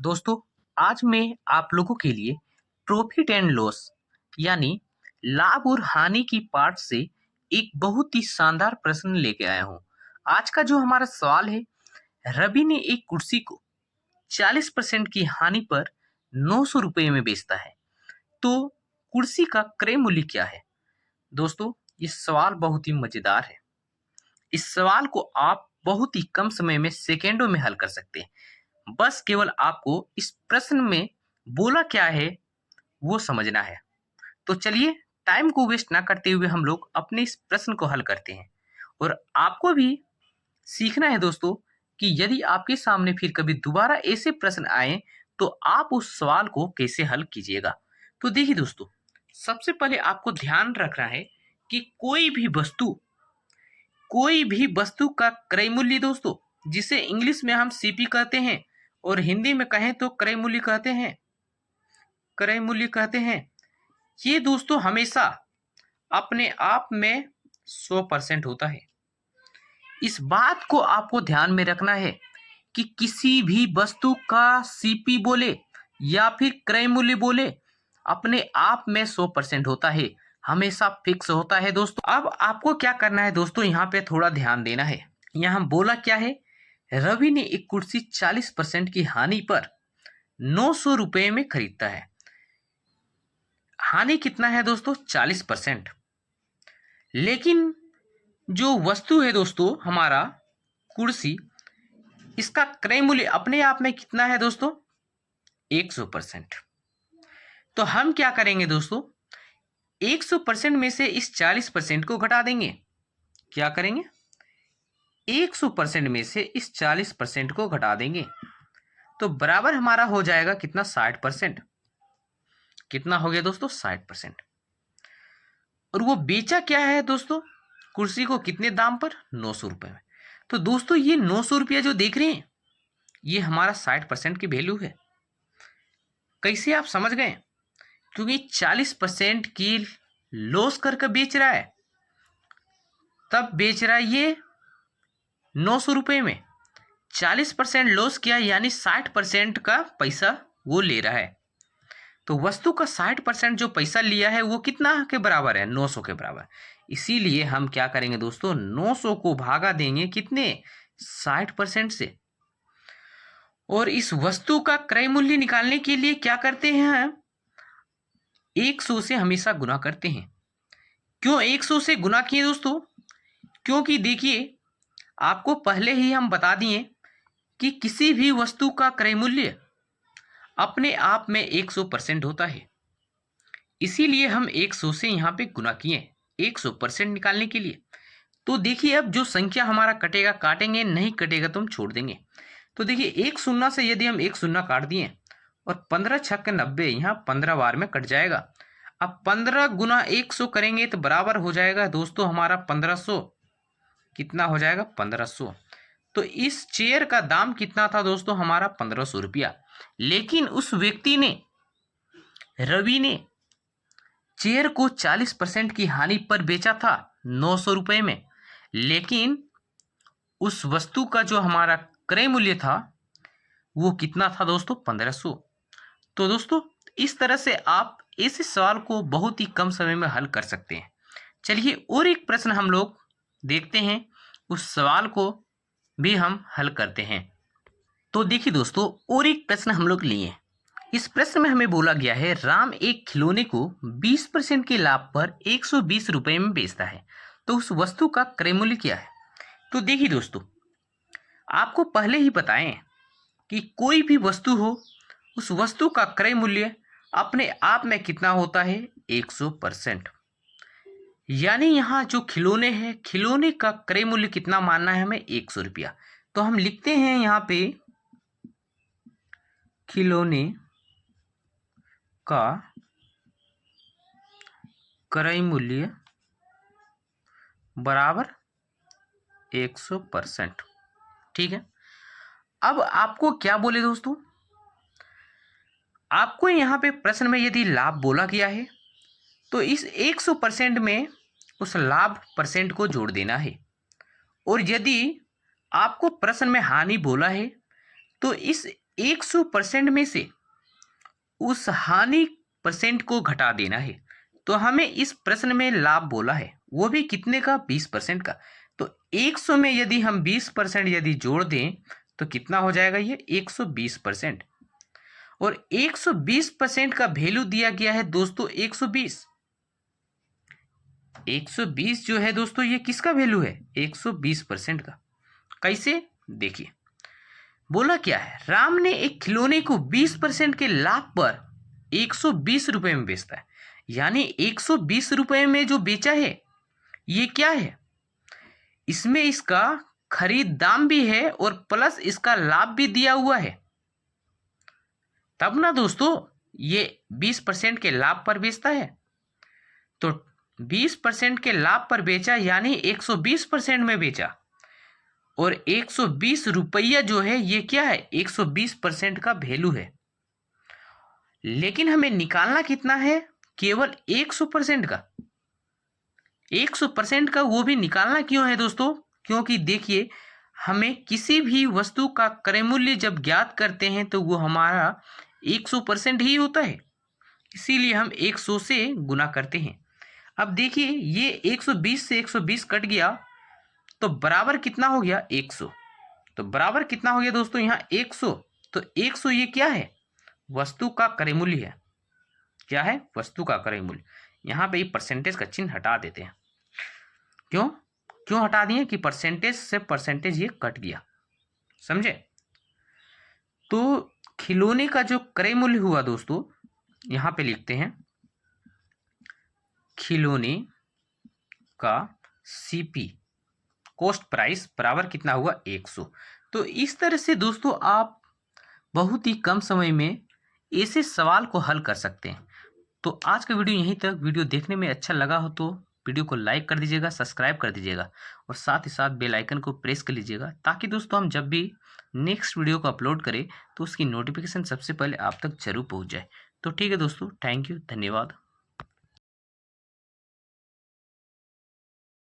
दोस्तों, आज मैं आप लोगों के लिए प्रॉफिट एंड लॉस यानी लाभ और हानि की पार्ट से एक बहुत ही शानदार प्रश्न लेके आया हूँ। आज का जो हमारा सवाल है, रवि ने एक कुर्सी को 40% की हानि पर 900 रुपये में बेचता है, तो कुर्सी का क्रय मूल्य क्या है? दोस्तों, ये सवाल बहुत ही मजेदार है। इस सवाल को आप बहुत ही कम समय में सेकेंडों में हल कर सकते हैं। बस केवल आपको इस प्रश्न में बोला क्या है वो समझना है। तो चलिए, टाइम को वेस्ट ना करते हुए हम लोग अपने इस प्रश्न को हल करते हैं। और आपको भी सीखना है दोस्तों कि यदि आपके सामने फिर कभी दोबारा ऐसे प्रश्न आए तो आप उस सवाल को कैसे हल कीजिएगा। तो देखिए दोस्तों, सबसे पहले आपको ध्यान रखना है कि कोई भी वस्तु का क्रय मूल्य दोस्तों, जिसे इंग्लिश में हम सीपी कहते हैं और हिंदी में कहें तो क्रय मूल्य कहते हैं, ये दोस्तों हमेशा अपने आप में 100% होता है। इस बात को आपको ध्यान में रखना है कि किसी भी वस्तु का सीपी बोले या फिर क्रय मूल्य बोले, अपने आप में 100% होता है, हमेशा फिक्स होता है दोस्तों। अब आपको क्या करना है दोस्तों, यहाँ पे थोड़ा ध्यान देना है। यहाँ बोला क्या है, रवि ने एक कुर्सी 40% की हानि पर 900 रुपये में खरीदता है। हानि कितना है दोस्तों? 40%। लेकिन जो वस्तु है दोस्तों, हमारा कुर्सी, इसका क्रय मूल्य अपने आप में कितना है दोस्तों? 100%। तो हम क्या करेंगे दोस्तों, 100% में से इस 40% को घटा देंगे। क्या करेंगे? 100% में से इस 40% को घटा देंगे, तो बराबर हमारा हो जाएगा कितना? 60%। कितना हो गया दोस्तों? 60%। और वो बेचा क्या है दोस्तों, कुर्सी को कितने दाम पर? 900 रुपये में। तो दोस्तों, ये 900 रुपया जो देख रहे हैं, ये हमारा 60% की वैल्यू है। कैसे आप समझ गए? क्योंकि 40% की लॉस करके बेच रहा है, तब बेच रहा है ये 900 रुपये में। 40% लॉस किया यानी 60% का पैसा वो ले रहा है। तो वस्तु का 60% जो पैसा लिया है वो कितना के बराबर है? 900 के बराबर। इसीलिए हम क्या करेंगे दोस्तों, 900 को भागा देंगे कितने? 60% से। और इस वस्तु का क्रय मूल्य निकालने के लिए क्या करते हैं, 100 से हमेशा गुना करते हैं। क्यों 100 से गुना किए दोस्तों? क्योंकि देखिए, आपको पहले ही हम बता दिए कि किसी भी वस्तु का क्रय मूल्य अपने आप में 100% होता है। इसीलिए हम 100 से यहाँ पे गुना किए 100% निकालने के लिए। तो देखिए, अब जो संख्या हमारा कटेगा काटेंगे, नहीं कटेगा तो हम छोड़ देंगे। तो देखिए, एक शून्य से यदि हम एक शून्य काट दिए और 15 छक्के 90, यहाँ 15 बार में कट जाएगा। अब 15 गुना 100 करेंगे तो बराबर हो जाएगा दोस्तों हमारा 1500। कितना हो जाएगा? 1500। तो इस चेयर का दाम कितना था दोस्तों? हमारा 1500 रुपया। लेकिन उस व्यक्ति ने, रवि ने, चेयर को 40% की हानि पर बेचा था 900 रुपये में। लेकिन उस वस्तु का जो हमारा क्रय मूल्य था वो कितना था दोस्तों? 1500। तो दोस्तों, इस तरह से आप इस सवाल को बहुत ही कम समय में हल कर सकते हैं। चलिए, और एक प्रश्न हम लोग देखते हैं, उस सवाल को भी हम हल करते हैं। तो देखिए दोस्तों, और एक प्रश्न हम लोग लिए। इस प्रश्न में हमें बोला गया है, राम एक खिलौने को 20% के लाभ पर 120 रुपये में बेचता है, तो उस वस्तु का क्रय मूल्य क्या है? तो देखिए दोस्तों, आपको पहले ही बताएं कि कोई भी वस्तु हो, उस वस्तु का क्रय मूल्य अपने आप में कितना होता है? 100%। यानी यहाँ जो खिलौने हैं, खिलौने का क्रय मूल्य कितना मानना है हमें? 100 रुपया। तो हम लिखते हैं यहाँ पे, खिलौने का क्रय मूल्य बराबर 100%। ठीक है। अब आपको क्या बोले दोस्तों, आपको यहाँ पे प्रश्न में यदि लाभ बोला गया है तो इस 100% में उस लाभ परसेंट को जोड़ देना है। और यदि आपको प्रश्न में हानि बोला है तो इस 100% में से उस हानि परसेंट को घटा देना है। तो हमें इस प्रश्न में लाभ बोला है, वो भी कितने का? 20% का। तो 100 में यदि हम 20% यदि जोड़ दें तो कितना हो जाएगा? ये 120%। और 120% का वैल्यू दिया गया है दोस्तों 120। 120 जो है दोस्तों ये किसका वैल्यू है? 120% का। कैसे? देखिए, बोला क्या है, राम ने एक खिलौने को 20% के लाभ पर 120 रुपए में बेचता है। यानी 120 रुपए में जो बेचा है ये क्या है? इसमें इसका खरीद दाम भी है और प्लस इसका लाभ भी दिया हुआ है, तब ना दोस्तों ये 20% के लाभ पर बेचता है। तो 20% के लाभ पर बेचा यानी 120% में बेचा, और 120 रुपया जो है ये क्या है? 120% का वैल्यू है। लेकिन हमें निकालना कितना है? केवल 100% का। 100% का वो भी निकालना क्यों है दोस्तों? क्योंकि देखिए, हमें किसी भी वस्तु का क्रय मूल्य जब ज्ञात करते हैं तो वो हमारा 100% ही होता है, इसीलिए हम 100 से गुना करते हैं। अब देखिए, ये 120 से 120 कट गया तो बराबर कितना हो गया? 100। तो बराबर कितना हो गया दोस्तों? यहाँ 100। तो 100 ये क्या है? वस्तु का क्रय मूल्य है। क्या है? वस्तु का क्रय मूल्य। यहाँ पे परसेंटेज का चिन्ह हटा देते हैं। क्यों हटा दिए? कि परसेंटेज से परसेंटेज ये कट गया, समझे? तो खिलौने का जो क्रय मूल्य हुआ दोस्तों, यहाँ पे लिखते हैं खिलौने का सीपी कॉस्ट प्राइस बराबर कितना हुआ? 100। तो इस तरह से दोस्तों आप बहुत ही कम समय में ऐसे सवाल को हल कर सकते हैं। तो आज का वीडियो यहीं तक। वीडियो देखने में अच्छा लगा हो तो वीडियो को लाइक कर दीजिएगा, सब्सक्राइब कर दीजिएगा और साथ ही साथ बेल आइकन को प्रेस कर लीजिएगा, ताकि दोस्तों हम जब भी नेक्स्ट वीडियो को अपलोड करें तो उसकी नोटिफिकेशन सबसे पहले आप तक जरूर पहुंच जाए। तो ठीक है दोस्तों, थैंक यू, धन्यवाद।